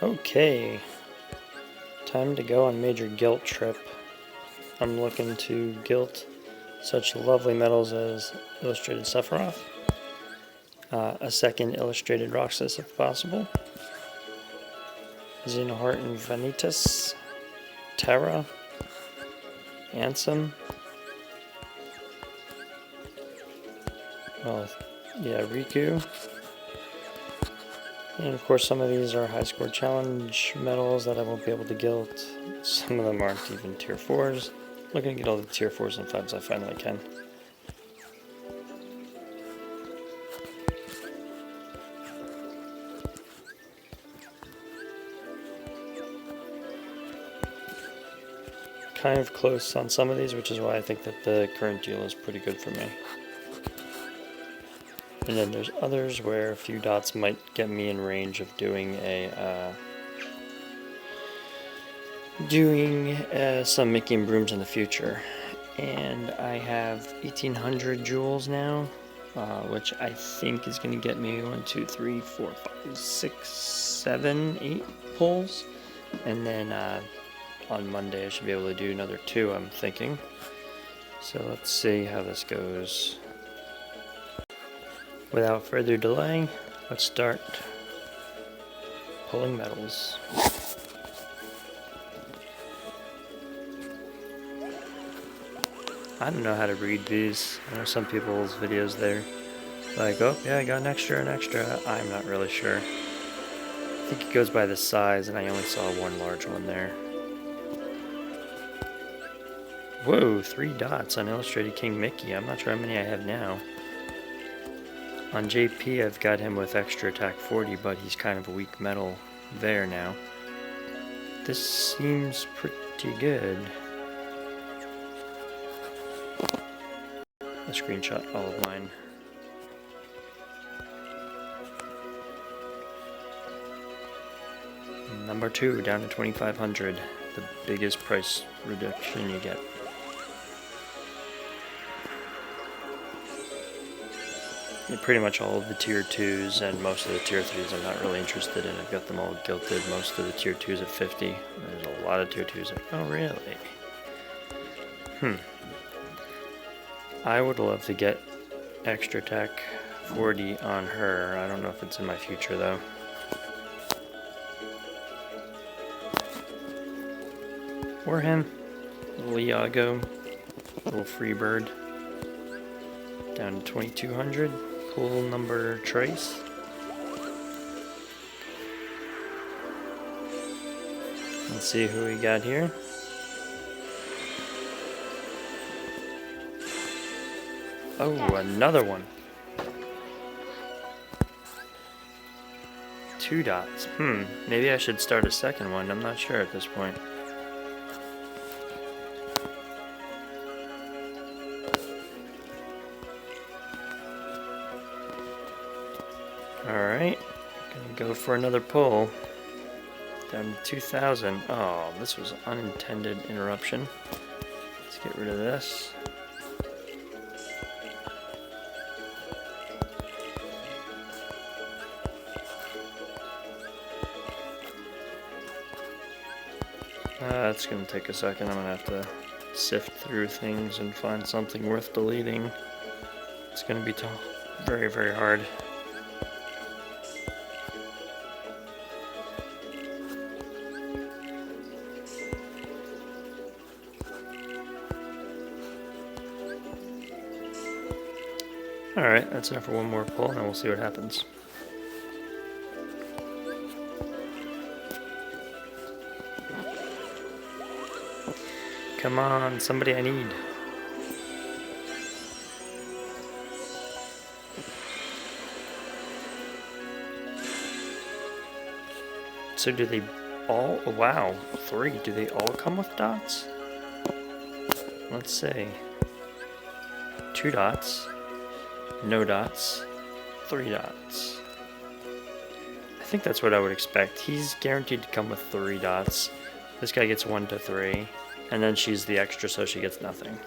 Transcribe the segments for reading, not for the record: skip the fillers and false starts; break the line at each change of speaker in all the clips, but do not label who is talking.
Okay, time to go on major gilt trip. I'm looking to gilt such lovely metals as illustrated Sephiroth, a second illustrated Roxas if possible, Xenoheart and Vanitas, Terra, Ansem, Riku, and of course some of these are high score challenge medals that I won't be able to gilt. Some of them aren't even tier 4s. Looking to get all the tier 4s and 5s I finally can. Kind of close on some of these, which is why I think that the current deal is pretty good for me. And then there's others where a few dots might get me in range of doing some Mickey and Brooms in the future. And I have 1800 jewels now, which I think is going to get me 1, 2, 3, 4, 5, 6, 7, 8 pulls. And then on Monday I should be able to do another 2, I'm thinking. So let's see how this goes. Without further delay, let's start pulling medals. I don't know how to read these. I know some people's videos there, like, oh yeah, I got an extra. I'm not really sure. I think it goes by the size, and I only saw one large one there. Whoa, 3 dots on Illustrated King Mickey. I'm not sure how many I have now. On JP, I've got him with extra attack 40, but he's kind of a weak metal there now. This seems pretty good. I screenshot all of mine. Number 2, down to 2,500. The biggest price reduction you get. Pretty much all of the tier 2s and most of the tier 3s I'm not really interested in. I've got them all gilted, most of the tier 2s at 50. There's a lot of tier 2s at... Oh, really? I would love to get extra attack 40 on her. I don't know if it's in my future, though. Or him. Little Iago. Little free bird. Down to 2,200. Pull number Trace. Let's see who we got here. Oh, another one. 2 dots. Maybe I should start a second one. I'm not sure at this point. Alright, gonna go for another pull. Down to 2,000. Oh, this was unintended interruption. Let's get rid of this. That's gonna take a second. I'm gonna have to sift through things and find something worth deleting. It's gonna be very, very hard. Alright, that's enough for one more pull, and we'll see what happens. Come on, somebody I need. So do they all... Oh, wow, 3. Do they all come with dots? Let's see. 2 dots. No dots. 3 dots. I think that's what I would expect. He's guaranteed to come with 3 dots. This guy gets 1 to 3. And then she's the extra, so she gets nothing.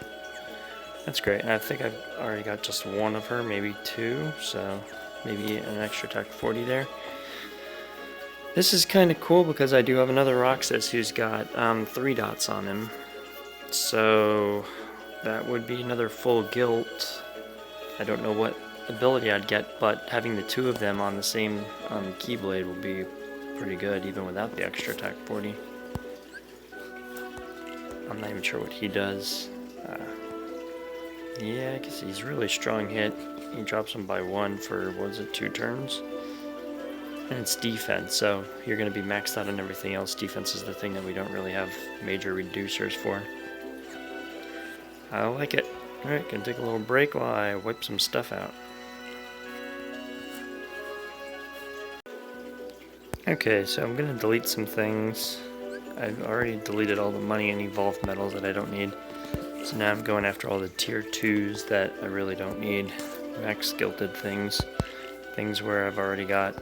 That's great. And I think I've already got just 1 of her, maybe 2. So maybe an extra attack 40 there. This is kind of cool because I do have another Roxas who's got 3 dots on him. So that would be another full guilt. I don't know what ability I'd get, but having the 2 of them on the same Keyblade will be pretty good, even without the extra attack 40. I'm not even sure what he does. Yeah, I guess he's really strong hit. He drops him by 1 for, what is it, 2 turns? And it's defense, so you're going to be maxed out on everything else. Defense is the thing that we don't really have major reducers for. I like it. Alright, gonna take a little break while I wipe some stuff out. Okay, so I'm gonna delete some things. I've already deleted all the money and evolved metals that I don't need. So now I'm going after all the tier 2s that I really don't need. Max gilted things. Things where I've already got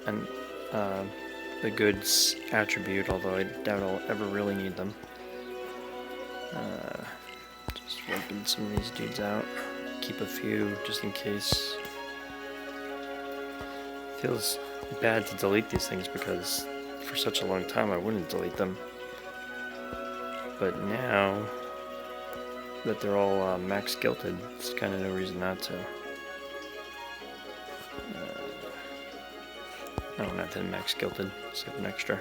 the goods attribute, although I doubt I'll ever really need them. Just wiping some of these dudes out. Keep a few just in case. Feels bad to delete these things because for such a long time I wouldn't delete them. But now that they're all max gilted, there's kind of no reason not to. Oh, not that max gilted, save an extra.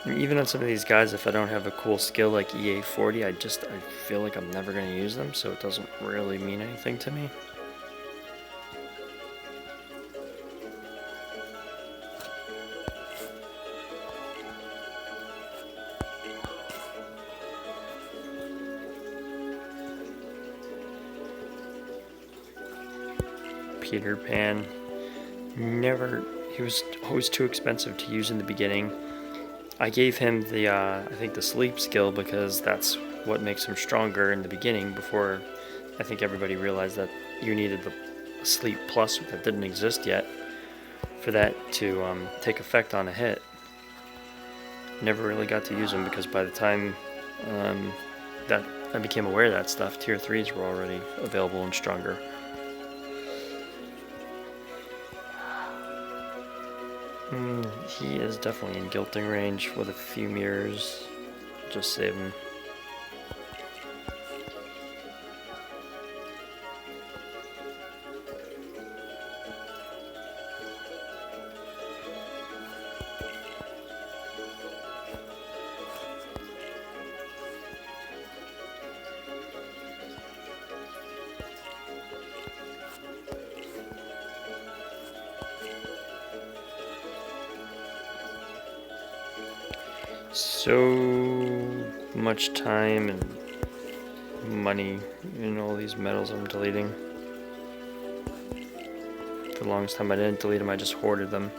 And even on some of these guys, if I don't have a cool skill like EA40, I feel like I'm never going to use them, so it doesn't really mean anything to me. Peter Pan, he was always too expensive to use in the beginning. I gave him the, I think the sleep skill because that's what makes him stronger in the beginning before I think everybody realized that you needed the sleep plus that didn't exist yet for that to take effect on a hit. Never really got to use him because by the time that I became aware of that stuff, tier 3s were already available and stronger. He is definitely in guilting range with a few mirrors. Just save him. So much time and money in all these metals I'm deleting. For the longest time I didn't delete them, I just hoarded them.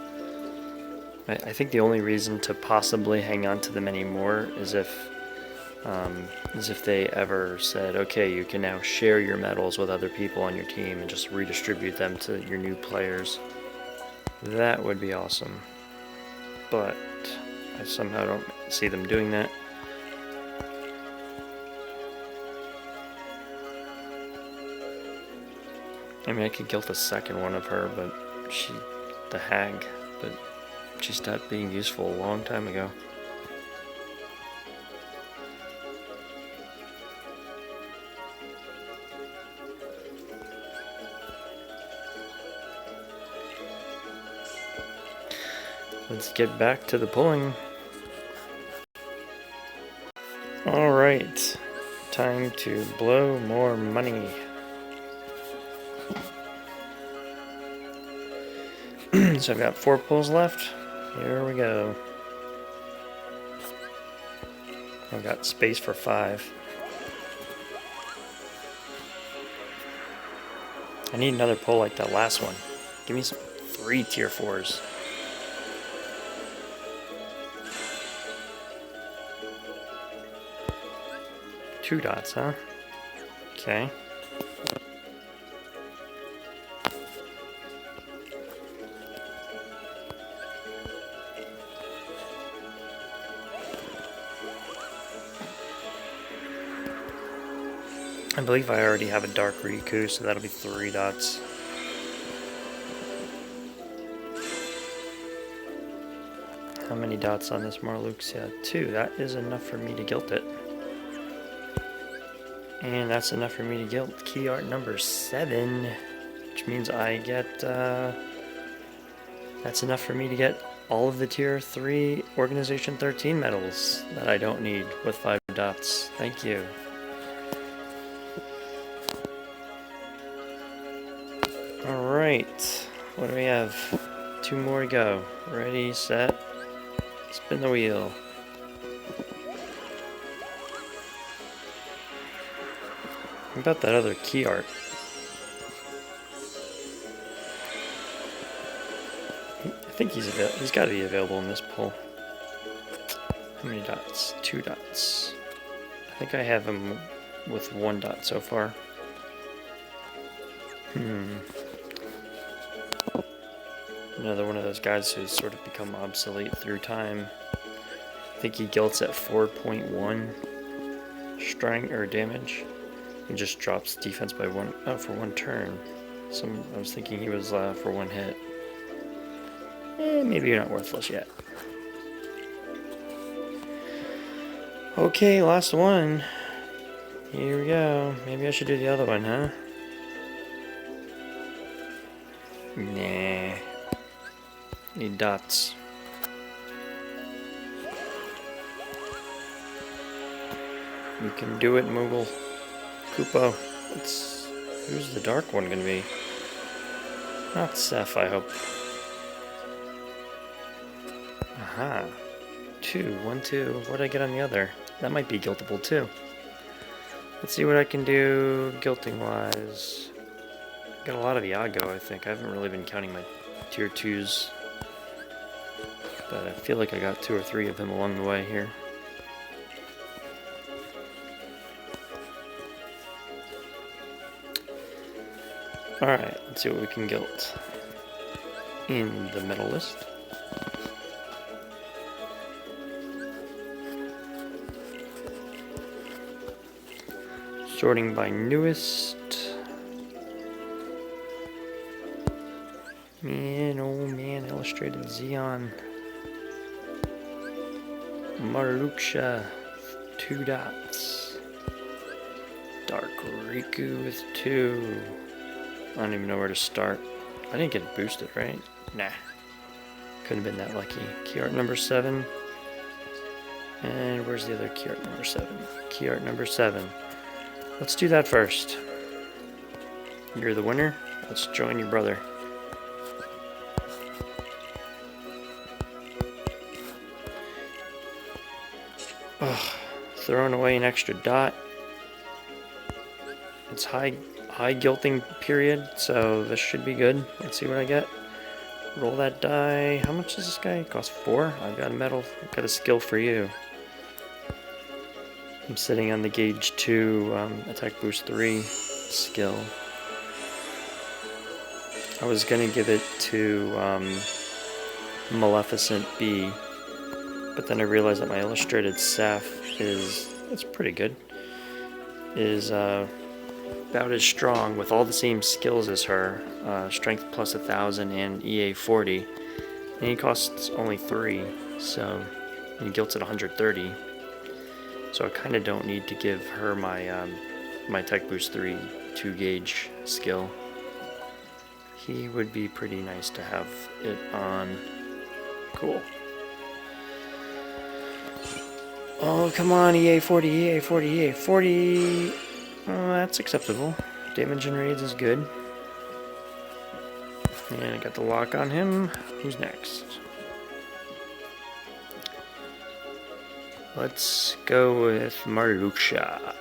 I think the only reason to possibly hang on to them anymore is if they ever said, okay, you can now share your medals with other people on your team and just redistribute them to your new players. That would be awesome. But I somehow don't see them doing that. I mean, I could guilt a second one of her, but the hag, but she stopped being useful a long time ago. Let's get back to the pulling. Alright, time to blow more money. So I've got 4 pulls left. Here we go. I've got space for 5. I need another pull like that last one. Give me some 3 tier 4s. Two dots, huh? Okay. I believe I already have a dark Riku, so that'll be 3 dots. many dots on this Marlux? Yeah, 2. That is enough for me to gilt it. And that's enough for me to gilt KeyArt number 7. Which means I get... that's enough for me to get all of the Tier 3 Organization 13 medals that I don't need with 5 dots. Thank you. Alright. What do we have? 2 more to go. Ready, set, spin the wheel. What about that other KeyArt? I think he's got to be available in this poll. How many dots? 2 dots. I think I have him with 1 dot so far. Another one of those guys who's sort of become obsolete through time. I think he gilts at 4.1 strength or damage. He just drops defense by 1 for 1 turn. I was thinking he was for 1 hit. Maybe you're not worthless yet. Okay, last one. Here we go. Maybe I should do the other one, huh? Nah. Need dots. You can do it, Moogle. Koopo. Who's the dark one gonna be? Not Seth, I hope. Aha. 2, 1, 2. What did I get on the other? That might be guiltable too. Let's see what I can do guilting wise. Got a lot of Iago, I think. I haven't really been counting my tier 2s. But I feel like I got 2 or 3 of them along the way here. Alright, let's see what we can gilt in the medal list. Sorting by newest. Man, oh man, illustrated Xeon. Marluxia, 2 dots. Dark Riku with 2. I don't even know where to start. I didn't get boosted, right? Nah. Couldn't have been that lucky. KeyArt number 7. And where's the other KeyArt number 7? KeyArt number 7. Let's do that first. You're the winner. Let's join your brother. Ugh, throwing away an extra dot. It's high guilting period, so this should be good. Let's see what I get. Roll that die. How much does this guy cost? 4? I've got a medal. I've got a skill for you. I'm sitting on the gauge 2 attack boost 3 skill. I was gonna give it to Maleficent B, but then I realized that my illustrated Saf it's pretty good. Is about as strong with all the same skills as her, strength plus 1,000 and EA 40, and he costs only 3, so he gilts at 130. So I kind of don't need to give her my my Tech Boost 3 2 gauge skill. He would be pretty nice to have it on. Cool. Oh, come on, EA 40, EA 40, EA 40. Oh, that's acceptable. Damage and raids is good. And I got the lock on him. Who's next? Let's go with Marluxia.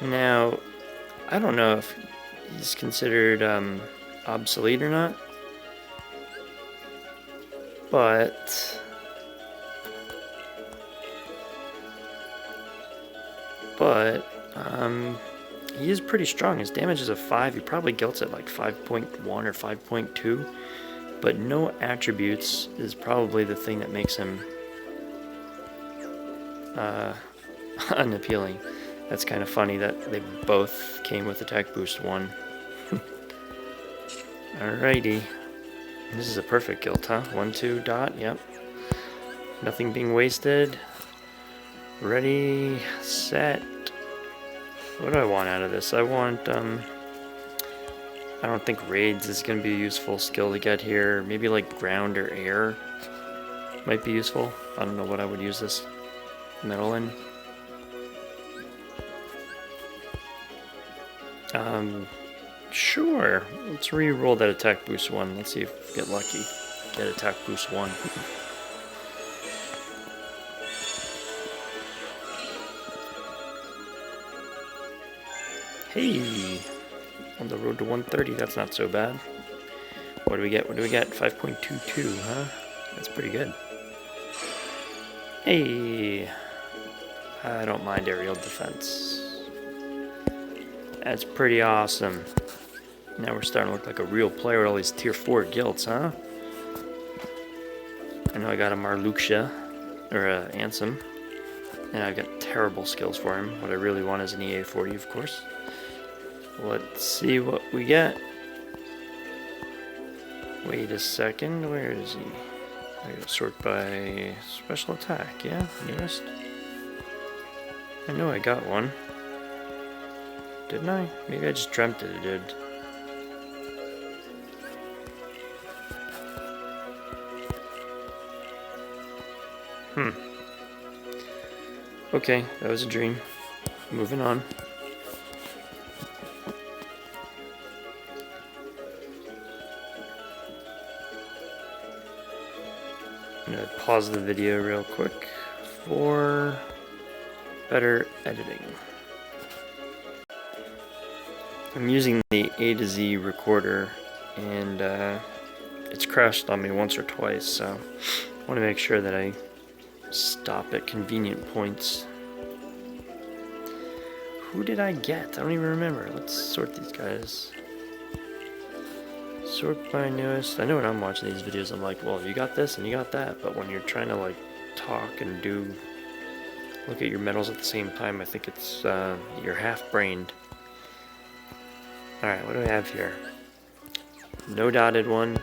Now, I don't know if he's considered obsolete or not, but he is pretty strong. His damage is a 5. He probably gilts at like 5.1 or 5.2, but no attributes is probably the thing that makes him unappealing. That's kind of funny that they both came with attack boost 1. Alrighty. This is a perfect guild, huh? 1, 2, dot, yep. Nothing being wasted. Ready, set. What do I want out of this? I want, I don't think raids is going to be a useful skill to get here. Maybe like ground or air might be useful. I don't know what I would use this metal in. Sure. Let's re-roll that attack boost 1. Let's see if we get lucky. Get attack boost 1. Hey! On the road to 130, that's not so bad. What do we get? What do we get? 5.22, huh? That's pretty good. Hey! I don't mind aerial defense. That's pretty awesome. Now we're starting to look like a real player with all these tier 4 guilds, huh? I know I got a Marluxia, or a Ansem, and I've got terrible skills for him. What I really want is an EA40, of course. Let's see what we get. Wait a second, where is he? I gotta sort by special attack, yeah? Nearest? I know I got one. Didn't I? Maybe I just dreamt it did. Okay, that was a dream. Moving on. I'm gonna pause the video real quick for better editing. I'm using the A to Z recorder, and it's crashed on me once or twice, so I want to make sure that I stop at convenient points. Who did I get? I don't even remember. Let's sort these guys. Sort by newest. I know when I'm watching these videos, I'm like, well, you got this and you got that, but when you're trying to like talk and look at your medals at the same time, I think it's you're half-brained. Alright, what do I have here? No dotted one,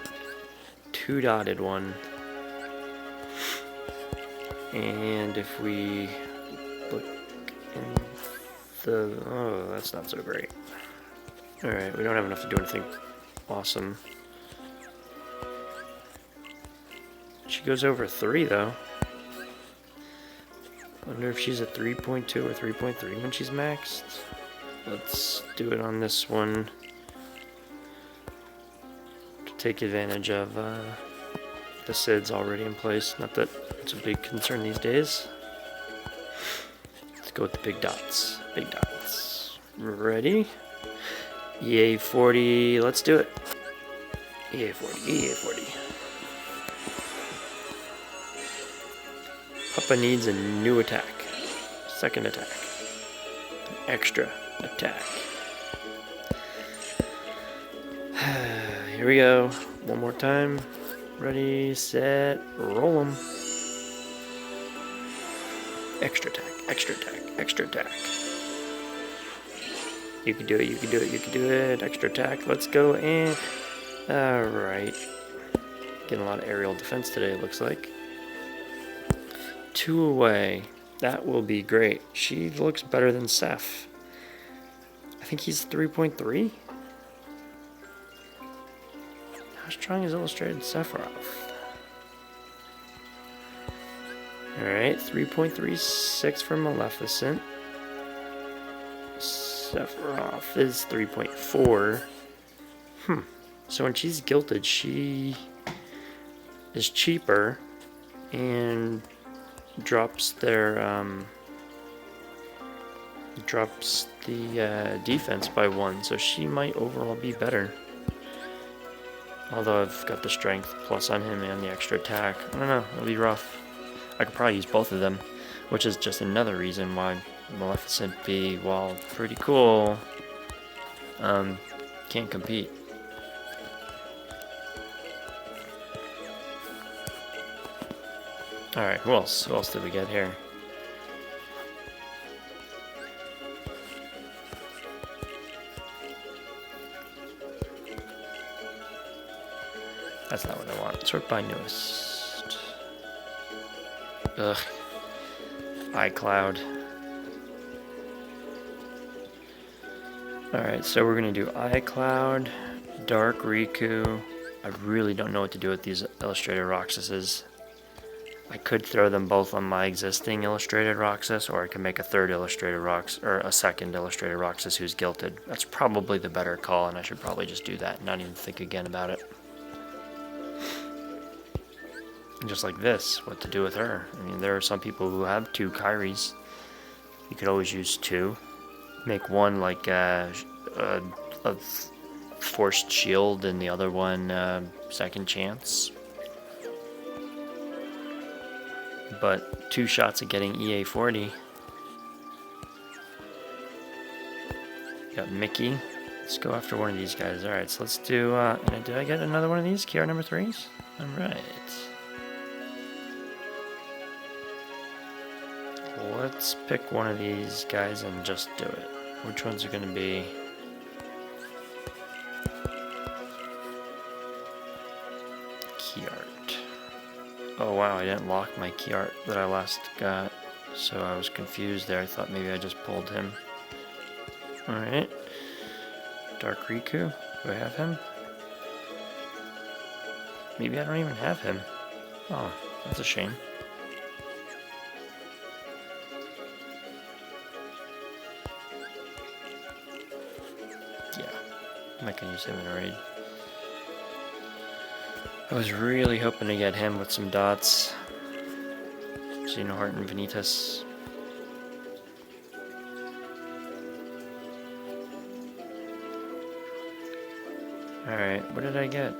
2 dotted one, and if we look in the... oh, that's not so great. Alright, we don't have enough to do anything awesome. She goes over 3 though. Wonder if she's a 3.2 or 3.3 when she's maxed. Let's do it on this one to take advantage of the SIDs already in place. Not that it's a big concern these days. Let's go with the big dots. Big dots. Ready? EA40. Let's do it. EA40. EA40. Papa needs a new attack. Second attack. An extra attack. Here we go. One more time. Ready, set, roll 'em. Extra attack, extra attack, extra attack. You can do it, you can do it, you can do it. Extra attack, let's go and... alright. Getting a lot of aerial defense today, it looks like. 2 away. That will be great. She looks better than Seth. I think he's 3.3? How strong is Illustrated Sephiroth? Alright, 3.36 for Maleficent. Sephiroth is 3.4. So when she's guilted, she is cheaper and drops their drops the defense by 1, so she might overall be better. Although I've got the strength plus on him and the extra attack. I don't know, it'll be rough. I could probably use both of them, which is just another reason why Maleficent B, while pretty cool, can't compete. Alright, who else? Who else did we get here? That's not what I want. Sort by newest. Ugh. iCloud. Alright, so we're going to do iCloud, Dark Riku. I really don't know what to do with these illustrated Roxases. I could throw them both on my existing illustrated Roxas, or I could make a third illustrated Roxas, or a second illustrated Roxas who's gilted. That's probably the better call, and I should probably just do that and not even think again about it. And just like this, what to do with her. I mean, there are some people who have 2 Kairis. You could always use 2. Make one like a forced shield and the other one second chance. But 2 shots at getting EA40. Got Mickey. Let's go after one of these guys. Alright, so let's do... did I get another one of these? KeyArt number 3s? Alright. Let's pick one of these guys and just do it. Which ones are going to be... KeyArt. Oh wow, I didn't lock my KeyArt that I last got, so I was confused there. I thought maybe I just pulled him. Alright. Dark Riku. Do I have him? Maybe I don't even have him. Oh, that's a shame. Yeah, I'm not gonna use him in a raid. I was really hoping to get him with some dots. Xenoheart and Vanitas. Alright, what did I get?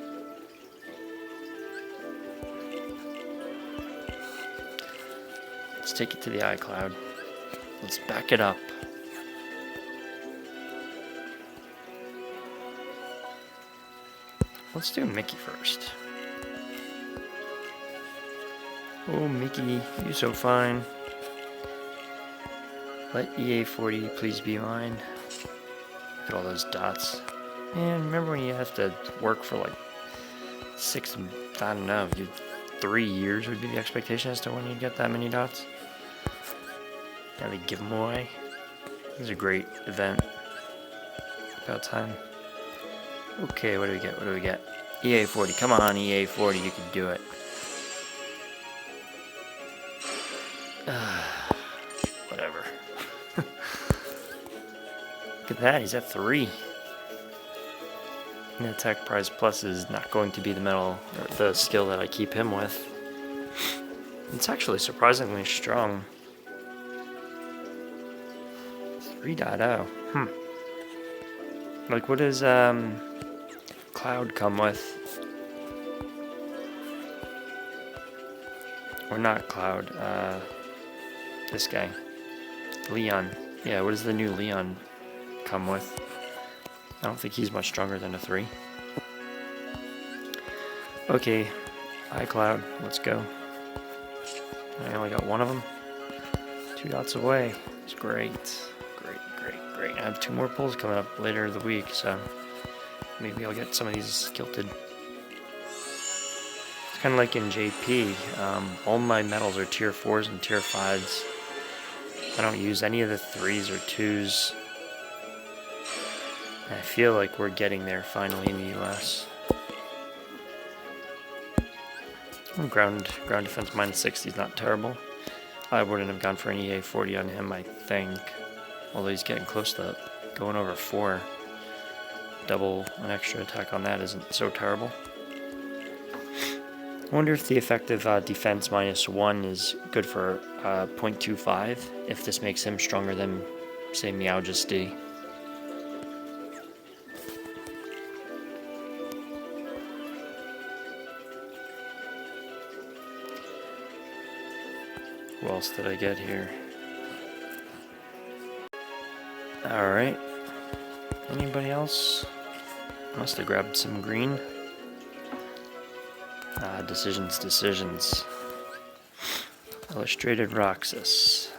Let's take it to the iCloud. Let's back it up. Let's do Mickey first. Oh, Mickey, you're so fine. Let EA40 please be mine. Look at all those dots. Man, remember when you have to work for like 6, I don't know, 3 years would be the expectation as to when you get that many dots? Now they give them away. This is a great event. About time. Okay, what do we get? What do we get? EA40, come on EA40, you can do it. Whatever. Look at that, he's at 3. And Attack Prize Plus is not going to be the medal, or the skill that I keep him with. It's actually surprisingly strong. 3.0. Like, what does Cloud come with? Or not Cloud, this guy. Leon. Yeah, what does the new Leon come with? I don't think he's much stronger than a 3. Okay, iCloud, let's go. I only got one of them. 2 dots away. It's great. Great. I have 2 more pulls coming up later in the week, so maybe I'll get some of these gilted. It's kind of like in JP. All my medals are tier 4s and tier 5s. I don't use any of the 3s or 2s. I feel like we're getting there finally in the US. Ground defense -60 is not terrible. I wouldn't have gone for an EA40 on him, I think. Although he's getting close to going over 4. Double an extra attack on that isn't so terrible. I wonder if the effective defense -1 is good for 0.25, if this makes him stronger than, say, Meowgist D. Who else did I get here? Alright. Anybody else? Must have grabbed some green. Decisions. Illustrated Roxas.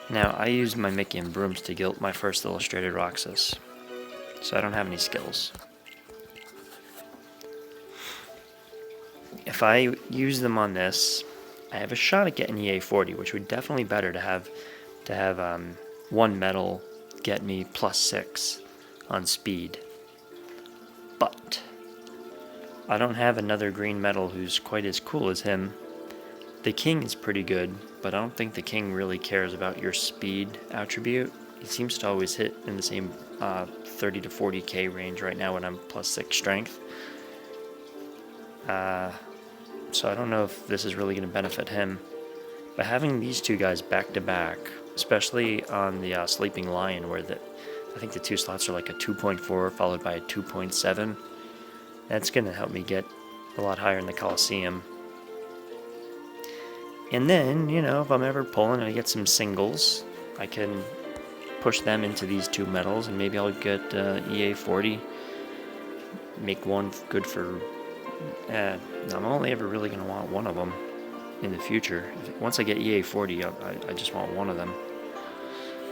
Now, I used my Mickey and Brooms to gilt my first illustrated Roxas, so I don't have any skills. if I use them on this, I have a shot at getting EA40, which would definitely better to have one metal get me +6 on speed. But I don't have another green metal who's quite as cool as him. The king is pretty good, but I don't think the king really cares about your speed attribute. He seems to always hit in the same 30 to 40k range right now when I'm +6 strength. So I don't know if this is really going to benefit him. But having these two guys back to back, especially on the Sleeping Lion, where I think the two slots are like a 2.4 followed by a 2.7, that's going to help me get a lot higher in the Coliseum. And then, you know, if I'm ever pulling and I get some singles, I can push them into these two metals, and maybe I'll get EA40, make one good for... I'm only ever really going to want one of them in the future. Once I get EA40, I just want one of them.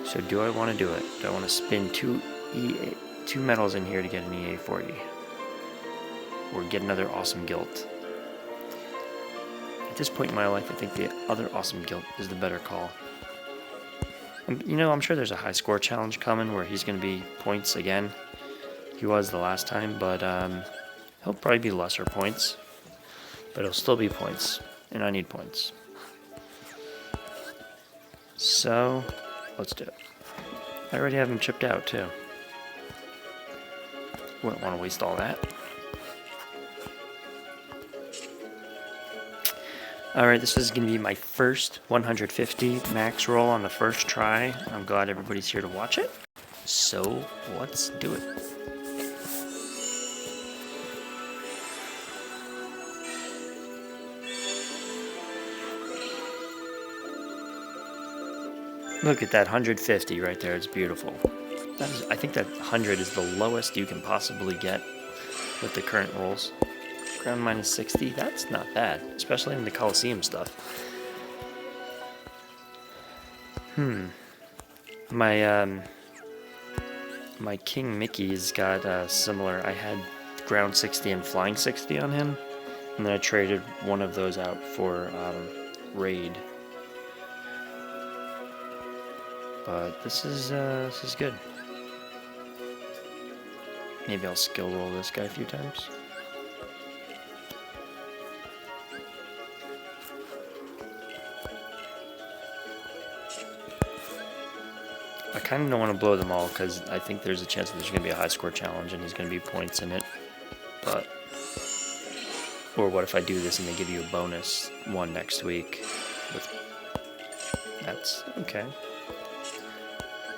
So do I want to do it? Do I want to spin two metals in here to get an EA40? Or get another awesome gilt? At this point in my life, I think the other awesome gilt is the better call. You know, I'm sure there's a high score challenge coming where he's going to be points again. He was the last time, but he'll probably be lesser points. But it'll still be points, and I need points. So, let's do it. I already have him chipped out, too. Wouldn't want to waste all that. Alright, this is going to be my first 150 max roll on the first try. I'm glad everybody's here to watch it. So, let's do it. Look at that 150 right there, it's beautiful. I think that 100 is the lowest you can possibly get with the current rolls. Ground -60, that's not bad, especially in the Coliseum stuff. My King Mickey's got similar. I had ground 60 and flying 60 on him, and then I traded one of those out for raid. But this is good. Maybe I'll skill roll this guy a few times. I kind of don't want to blow them all because I think there's a chance that there's going to be a high score challenge and he's going to be points in it. But, or what if I do this and they give you a bonus one next week? That's okay.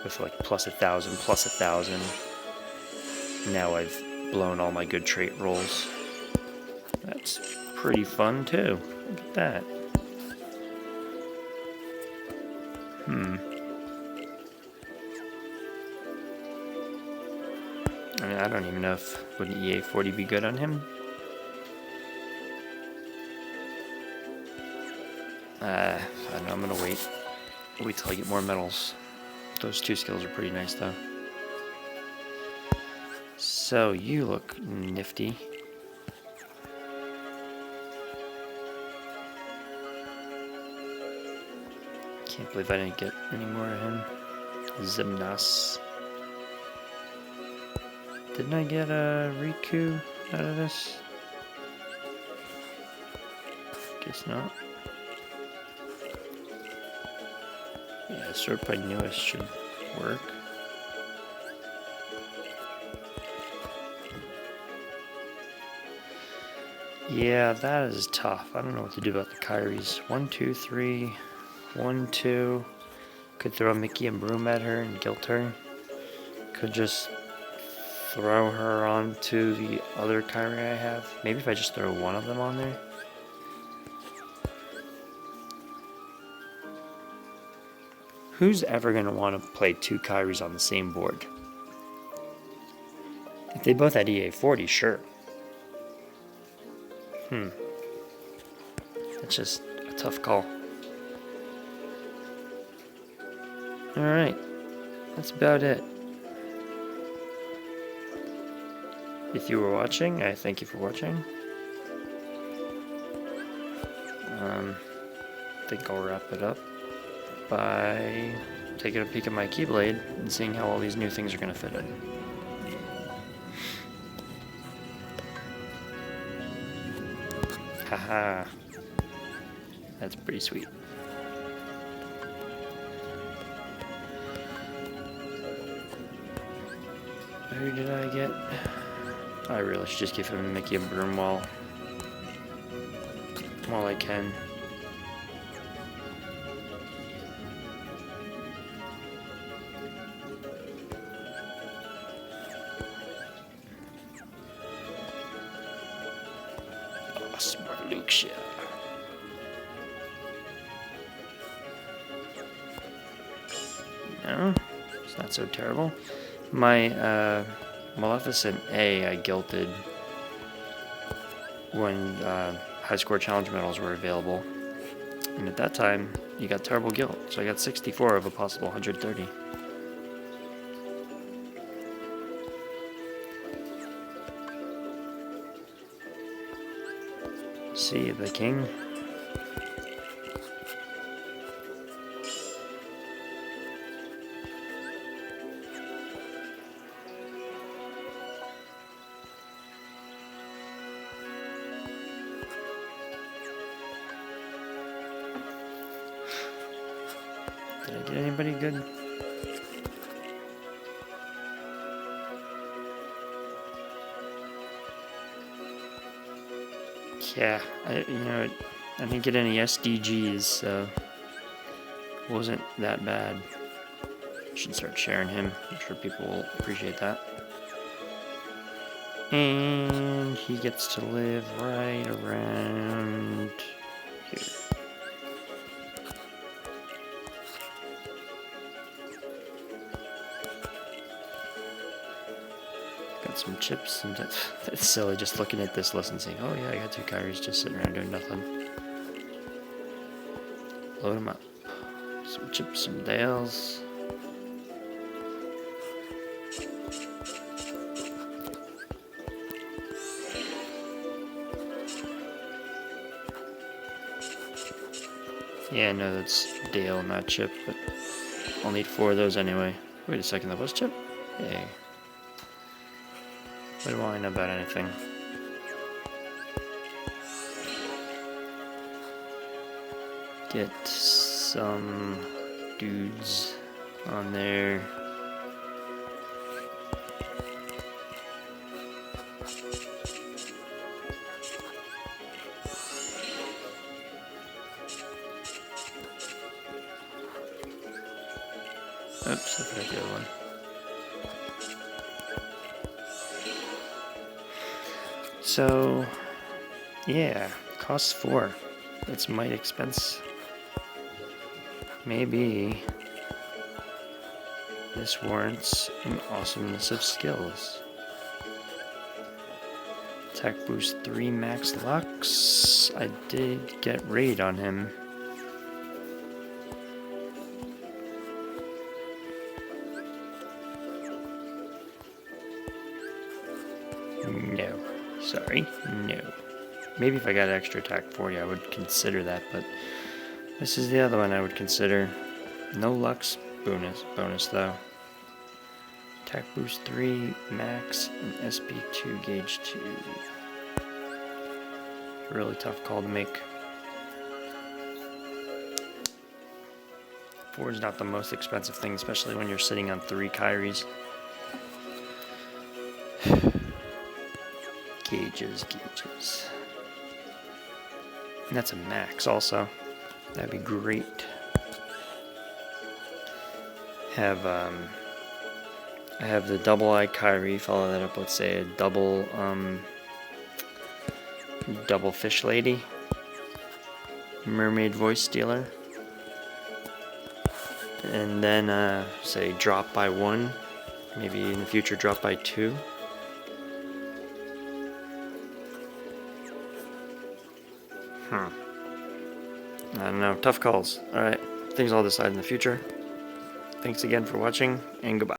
With like +1,000, +1,000. Now I've blown all my good trait rolls. That's pretty fun too. Look at that. I mean, I don't even know if would an EA40 be good on him. I don't know. I'm gonna wait till I get more medals. Those two skills are pretty nice though. So you look nifty. Can't believe I didn't get any more of him. Zimnas. Didn't I get a Riku out of this? Guess not. Yeah, sort by newest should work. Yeah, that is tough. I don't know what to do about the Kairis. 1, 2, 3. 1, 2. Could throw Mickey and Broom at her and guilt her. Could just throw her onto the other Kairi I have. Maybe if I just throw one of them on there. Who's ever going to want to play two Kairis on the same board? If they both had EA40, sure. That's just a tough call. Alright. That's about it. If you were watching, I thank you for watching. think I'll wrap it up by taking a peek at my Keyblade and seeing how all these new things are going to fit in. Haha, that's pretty sweet. Who did I get? I really should just give him Mickey a broom while I can. Oh, smart Lucia. No, it's not so terrible. My Maleficent A I guilted when high score challenge medals were available, and at that time you got terrible guilt, so I got 64 of a possible 130. See the king. Did I get anybody good? Yeah, I didn't get any SDGs, so it wasn't that bad. Should start sharing him. I'm sure people will appreciate that. And he gets to live right around here. Got some chips, and that's silly just looking at this list and saying, oh yeah, I got 2 Kairis just sitting around doing nothing. Load them up. Some chips, some Dales. Yeah, no, that's Dale, not Chip, but I'll need 4 of those anyway. Wait a second, that was Chip? Hey. What do I know about anything? Get some dudes on there. Oops, I forgot the other one. So, yeah, costs 4. That's might expense. Maybe this warrants an awesomeness of skills. Attack boost 3 max Lux. I did get raid on him. No. Sorry, no. Maybe if I got extra attack 40, I would consider that, but this is the other one I would consider. No Lux bonus though. Attack boost 3, max, and SP2 gauge 2. Really tough call to make. 4 is not the most expensive thing, especially when you're sitting on 3 Kairis. Gauges. And that's a max also. That'd be great. I have the double-eye Kairi, follow that up with, say, a double fish lady. Mermaid voice stealer. And then, say, drop by 1. Maybe in the future drop by 2. I don't know. Tough calls. Alright. Things I'll decide in the future. Thanks again for watching, and goodbye.